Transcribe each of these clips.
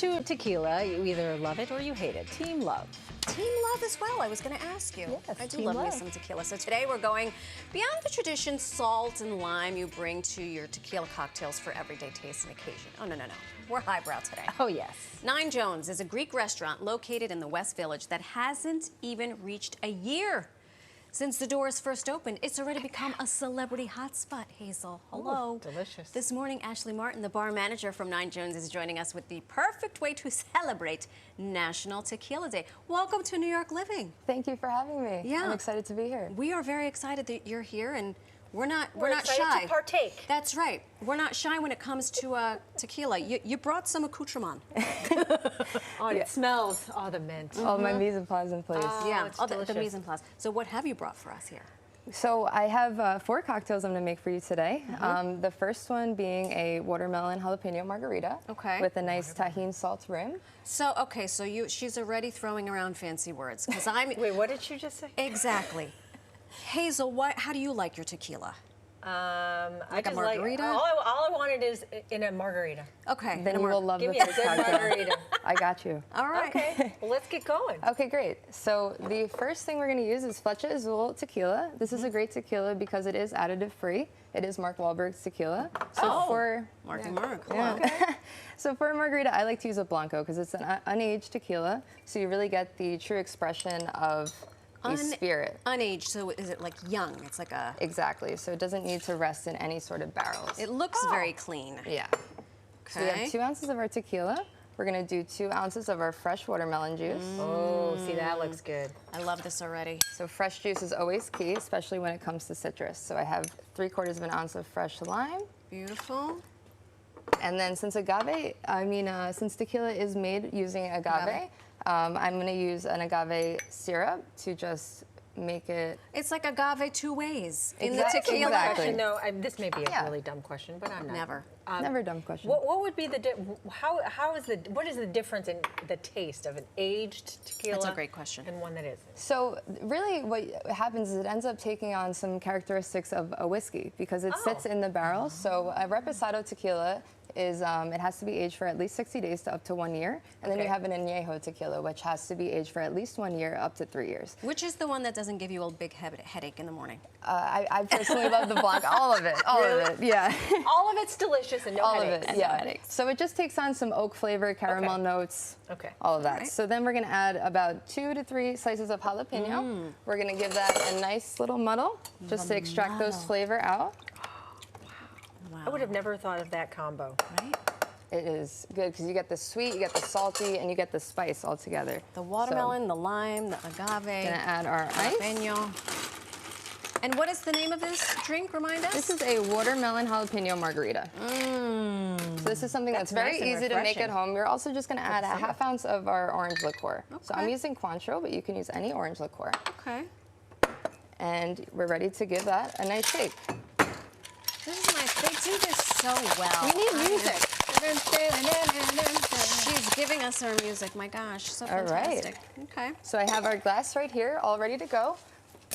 to tequila, you either love it or you hate it. Team love. Team love as well, I was going to ask you. Yes, I do team love me love. some tequila. So today we're going beyond the tradition salt and lime you bring to your tequila cocktails for everyday taste and occasion. Oh, no, no, no. We're highbrow today. Oh, yes. Nine Jones is a Greek restaurant located in the West Village that hasn't even reached a year. Since the doors first opened, it's already become a celebrity hotspot. Hazel, hello. Ooh, delicious. This morning, Ashley Martin, the bar manager from Nine Jones, is joining us with the perfect way to celebrate National Tequila Day. Welcome to New York Living. Thank you for having me. Yeah. I'm excited to be here. We are very excited that you're here, and we're not excited shy. to partake. That's right. We're not shy when it comes to tequila. You brought some accoutrement. Oh, it smells. Oh, the mint. All my mise en place in place. Yeah, it's the delicious. mise en place. So what have you brought for us here? So I have 4 cocktails I'm going to make for you today. The first one being a watermelon jalapeno margarita. Okay. With a nice tahini salt rim. So, okay, so she's already throwing around fancy words, because I'm... Wait, what did you just say? Exactly. Hazel, how do you like your tequila? I Like a just margarita? all I wanted is in a margarita. Okay. Then you will love Give the me a first good cocktail. margarita. I got you. All right. Okay, well, let's get going. Okay, great. So the first thing we're going to use is Flecha Azul tequila. This is a great tequila because it is additive free. It is Mark Wahlberg's tequila. So for Marky Mark. Yeah. Hello. So for a margarita, I like to use a blanco because it's an unaged tequila. So you really get the true expression of the spirit. Unaged, so is it like young? It's like a... Exactly. So it doesn't need to rest in any sort of barrels. It looks very clean. Yeah. So we Okay. have 2 ounces of our tequila. We're going to do 2 ounces of our fresh watermelon juice. Oh, see, that looks good. I love this already. So fresh juice is always key, especially when it comes to citrus. So I have 3/4 of an ounce of fresh lime. Beautiful. And then since since tequila is made using agave. I'm going to use an agave syrup to just make it... It's like agave 2 ways in the Exactly. tequila. Exactly. Actually, no, this may be a Yeah. really dumb question, but I'm not. Never. Never a dumb question. What would be the what is the difference in the taste of an aged tequila? That's a great question. And one that isn't. So really what happens is it ends up taking on some characteristics of a whiskey because it sits in the barrel. So a reposado tequila is, it has to be aged for at least 60 days to up to 1 year. And then you have an anejo tequila, which has to be aged for at least 1 year up to 3 years. Which is the one that doesn't give you a big headache in the morning? I personally love the blanc, all of it, all of it, yeah. All of it's delicious and no All headaches. of it, yeah. So it just takes on some oak flavor, caramel notes, all of that. right. So then we're gonna add about 2 to 3 slices of jalapeno. We're gonna give that a nice little muddle, just to extract those flavor out. Wow. I would have never thought of that combo. Right? It is good because you get the sweet, you get the salty, and you get the spice all together. The watermelon, the lime, the agave. Gonna add our ice. Jalapeno. And what is the name of this drink? Remind us. This is a watermelon jalapeno margarita. So this is something that's very nice and easy to make at refreshing. home. We're also just gonna add a ½ ounce of our orange liqueur. So I'm Okay. using Cointreau, but you can use any orange liqueur. Okay. And we're ready to give that a nice shake. This is nice. They do this so well. We need music. She's giving us her music. My gosh, so All right. fantastic. Okay. So I have our glass right here, all ready to go.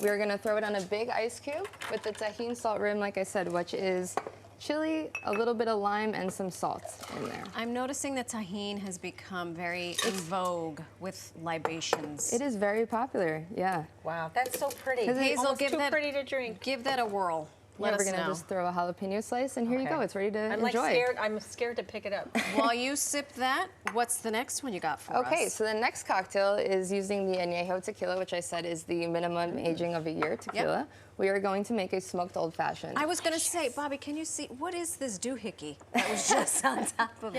We're gonna throw it on a big ice cube with the tahini salt rim, like I said, which is chili, a little bit of lime, and some salt in there. I'm noticing that tahini has become very in vogue with libations. It is very popular, yeah. Wow, that's so pretty. Hazel, Almost give too that pretty to drink. Give that a whirl. Let We're us gonna know. just throw a jalapeno slice, and here you go. It's ready to I'm like enjoy. scared. I'm scared to pick it up. While you sip that, what's the next one you got for us? Okay, so the next cocktail is using the anejo tequila, which I said is the minimum aging of a year tequila. We are going to make a smoked old fashioned. I was gonna say, Bobby, can you see what is this doohickey that was just on top of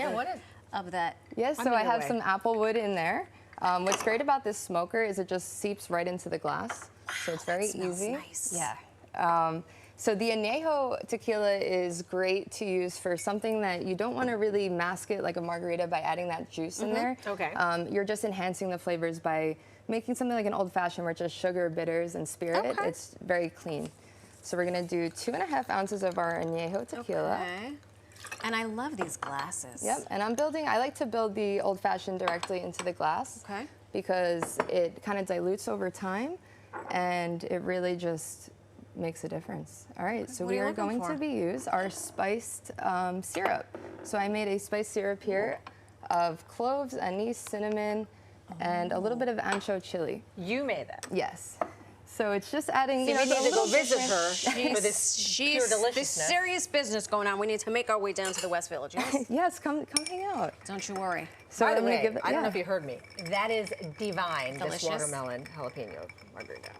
of that? Yes, so I'm I either have way. some apple wood in there. What's great about this smoker is it just seeps right into the glass, so it's very smells easy. nice. Yeah. So the anejo tequila is great to use for something that you don't want to really mask it like a margarita by adding that juice in there. Okay. You're just enhancing the flavors by making something like an old fashioned where it's just sugar, bitters, and spirit. Okay. It's very clean. So we're gonna do 2½ ounces of our anejo tequila. Okay. And I love these glasses. Yep, and I like to build the old fashioned directly into the glass. Okay. Because it kind of dilutes over time and it really just makes a difference. All right, so What are we you are looking going for? to use our spiced syrup. So I made a spiced syrup here. of cloves, anise, cinnamon, and a little bit of ancho chili. You made that. Yes. So it's just adding, So you know, we the need to go little visit different- her for this pure There's deliciousness. serious business going on. We need to make our way down to the West Village. Yes? Yes, come hang out. Don't you worry. So By the I'm gonna way, give it, I don't know yeah. if you heard me. That is divine, Delicious. this watermelon jalapeno margarita.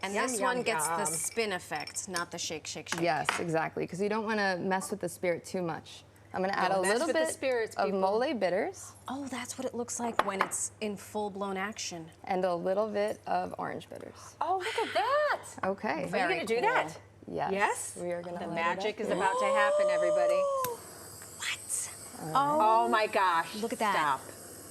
And Yum, this yum, one gets the yum. spin effect, not the shake, shake, shake. Yes, exactly, because you don't want to mess with the spirit too much. I'm going to add a Don't mess little with the bit spirits, of people. mole bitters Oh, that's what it looks like when it's in full-blown action. and a little bit of orange bitters. Oh, look at that. Okay. Are you Very going to do cool. that? Yes. Yes? We are going to The light magic it is up. about to happen, everybody. What? Oh my gosh. Look at that. Stop.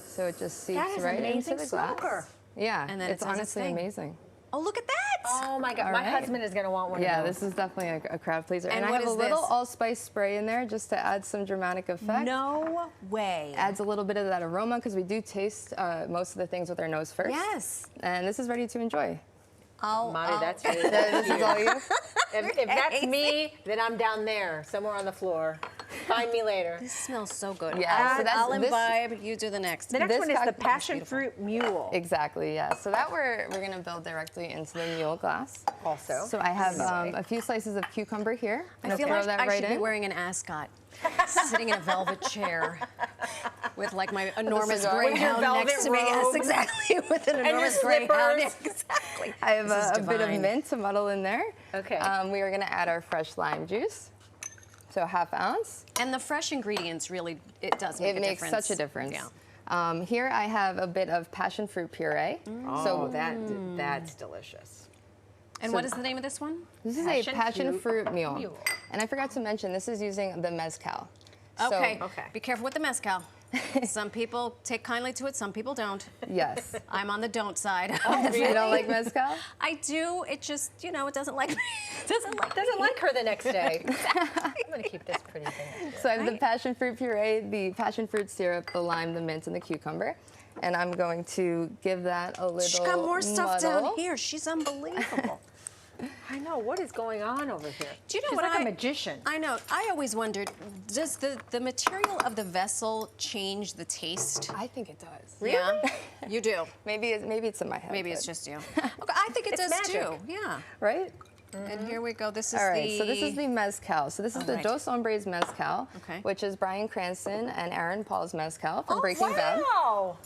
So it just seeps That is right into amazing the glass. smoker. Yeah, And then it it's does its honestly thing. amazing. Oh, look at that. Oh my God. All My right. husband is going to want one Yeah, of those. this is definitely a crowd pleaser. And I what have a is little this? allspice spray in there just to add some dramatic effect. No way. Adds a little bit of that aroma because we do taste most of the things with our nose first. Yes. And this is ready to enjoy. Mommy, that's really This is all you? If that's me, then I'm down there, somewhere on the floor. Find me later. This smells so good. Yeah, so that's- I'll this- imbibe. You do the next. The next This one is the cocktail is passion beautiful. fruit mule. Exactly, yeah. So that we're going to build directly into the mule glass. Also. So I have a few slices of cucumber here. I'm I gonna feel throw like that I right should be in. wearing an ascot, sitting in a velvet chair with like my enormous cigar. With your greyhound velvet next to me. Yes, robe. exactly. With an your enormous greyhound. slippers. Exactly. I have This is a bit of divine. mint to muddle in there. Okay. We are going to add our fresh lime juice. So ½ ounce. And the fresh ingredients really, it does make It a makes difference. such a difference. Yeah. Here I have a bit of passion fruit puree. Oh, that's delicious. And So- what is the name of this one? This is Passion a passion fruit fruit mule. mule. And I forgot to mention, this is using the mezcal. Okay. Okay. Be careful with the mezcal. Some people take kindly to it, some people don't. Yes. I'm on the don't side. You don't like mezcal? I do. It just, you know, it doesn't like me. It doesn't like Doesn't me. like her the next day. I'm going to keep this pretty thing. So I have the passion fruit puree, the passion fruit syrup, the lime, the mint, and the cucumber. And I'm going to give that a little She's got more stuff muddle. down here. She's unbelievable. I know. What is going on over here? Do you know She's what like a magician. I know. I always wondered, does the material of the vessel change the taste? I think it does. Really? Yeah, you do. Maybe it's in my head. Maybe it's but- just you. Okay, I think it It's does magic. too. Yeah. Right? And here we go. This is All right, the. so this is the mezcal. So this is All the right. Dos Hombres mezcal, Okay. which is Bryan Cranston and Aaron Paul's mezcal from Oh, Breaking Bad. wow.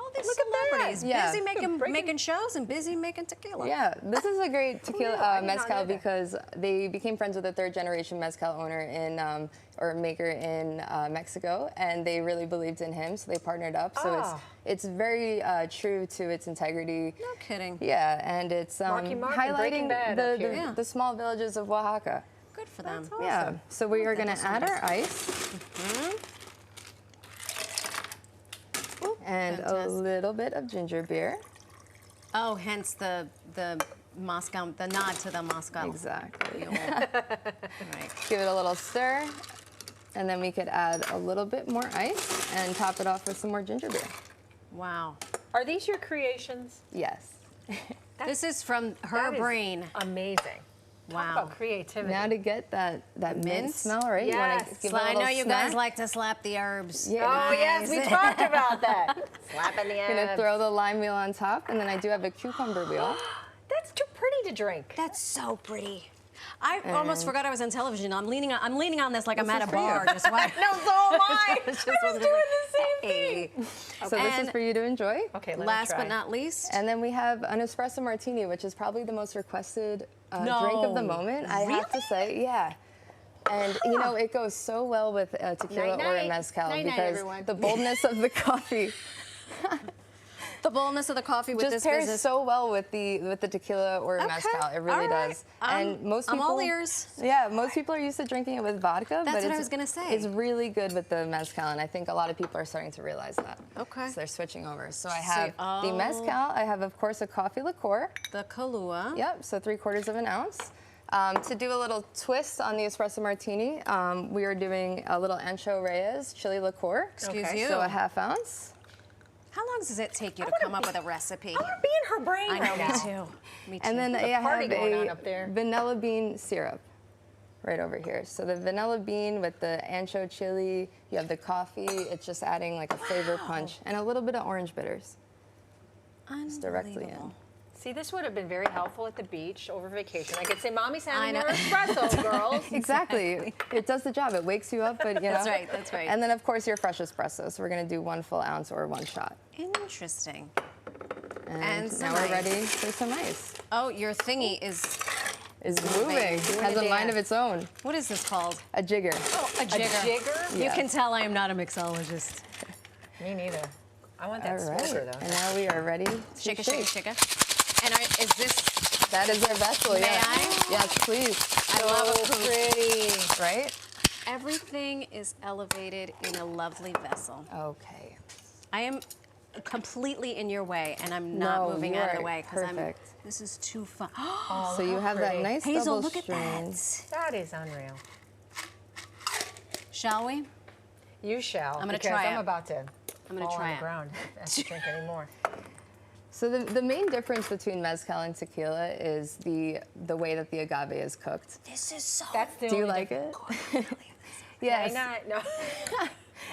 Oh, these Look at that. celebrities. Yeah. Busy Breaking- making shows and busy making tequila. Yeah, this is a great tequila knew? I did not mezcal know that. because they became friends with a third-generation mezcal owner or maker in Mexico, and they really believed in him, so they partnered up. So Ah. it's very true to its integrity. No kidding. Yeah, and it's Marky Mark and Breaking highlighting Bad up here. Yeah. the small villages of Oaxaca. Good for them. Yeah, so we are going Dos to add our Hombres. ice. And a fantastic. little bit of ginger beer. Oh, hence the Moscow, the nod to the Moscow. Exactly. Mule. Right. Give it a little stir, and then we could add a little bit more ice and top it off with some more ginger beer. Wow. Are these your creations? Yes. This is from her That is brain. Amazing. Talk Wow. about creativity. Now to get that mint mint? smell, right? You want Yes. to give So it a I little know you guys smack. like to slap the herbs. Yeah. Oh, yes, we Nice. talked about that. Slapping the Gonna abs. throw the lime wheel on top, and then I do have a cucumber wheel. That's too pretty to drink. That's so pretty. I almost forgot I was on television. I'm leaning on this like I'm This at a is for you. bar. Just watching. No, so am I. It's just I was one of doing those- the same Hey. thing. So this is And- for you to enjoy. Okay, let me Last try. but not least. And then we have an espresso martini, which is probably the most requested drink of the No. moment. I have to say, yeah. And you know, it goes so well with tequila or Night-night. a mezcal Night-night, because everyone. the boldness of the coffee The boldness of the coffee with just this pairs business. so well with the tequila or Okay. mezcal. It really All right. does. And most I'm people, all ears. Yeah, most people are used to drinking it with vodka. That's but what I it's, was gonna say. It's really good with the mezcal, and I think a lot of people are starting to realize that. Okay. So they're switching over. So I have oh. the mezcal. I have, of course, a coffee liqueur. The Kahlua. Yep, so 3/4 of an ounce. To do a little twist on the espresso martini, we are doing a little Ancho Reyes chili liqueur. Excuse Okay. you. So a ½ ounce. How long does it take you to wanna come up be- with a recipe? I want to be in her brain I right know, now. me too. Me too. And then I party have going on a up there. vanilla bean syrup. right over here. So the vanilla bean with the ancho chili, you have the coffee, it's just adding like a flavor punch, and a little bit of orange bitters. Just directly in. Unbelievable. See, this would have been very helpful at the beach over vacation. I could say, Mommy's having more espresso, girls. Exactly. It does the job. It wakes you up, but you know. That's right, that's right. And then of course your fresh espresso. So we're gonna do 1 full ounce or 1 shot. Interesting. And some now we're ice. ready for some ice. Oh, your thingy is, It's moving. Doing Has a a mind dance. of its own. what is this called? A jigger. Oh, a A jigger. jigger? You Yes. can tell I am not a mixologist. Me neither. I want that All right. smoker, though. And now we are ready to Shake shake. it, shake it, shake it. And is this, That is our vessel, May yeah. I? Yes, please. I love a So coupe. pretty. Right? Everything is elevated in a lovely vessel. Okay. I am completely in your way, and I'm not No, moving you out of are the way because perfect. this is too fun. So you have that pretty. nice Hazel, double look at strain. that. That is unreal. Shall we? You shall. I'm gonna because try I'm it. about to gonna fall try on it. the ground after drink anymore. So the main difference between mezcal and tequila is the way that the agave is cooked. This is so. That's the Do you only like difference. it? Yes. Why not? No.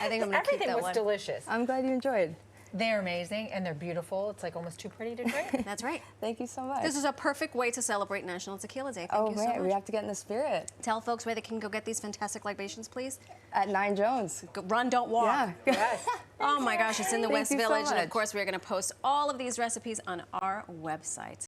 I think I'm gonna keep Everything that was one. delicious. I'm glad you enjoyed. They're amazing and they're beautiful. It's like almost too pretty to drink. That's right. Thank you so much. This is a perfect way to celebrate National Tequila Day. Thank Oh, you so man, much. we have to get in the spirit. Tell folks where they can go get these fantastic libations, please. At 9 Jones. Go, run, don't walk. Yeah. Yes. Oh my gosh, it's in the Thank West you so Village. And of much. course, we're going to post all of these recipes on our website.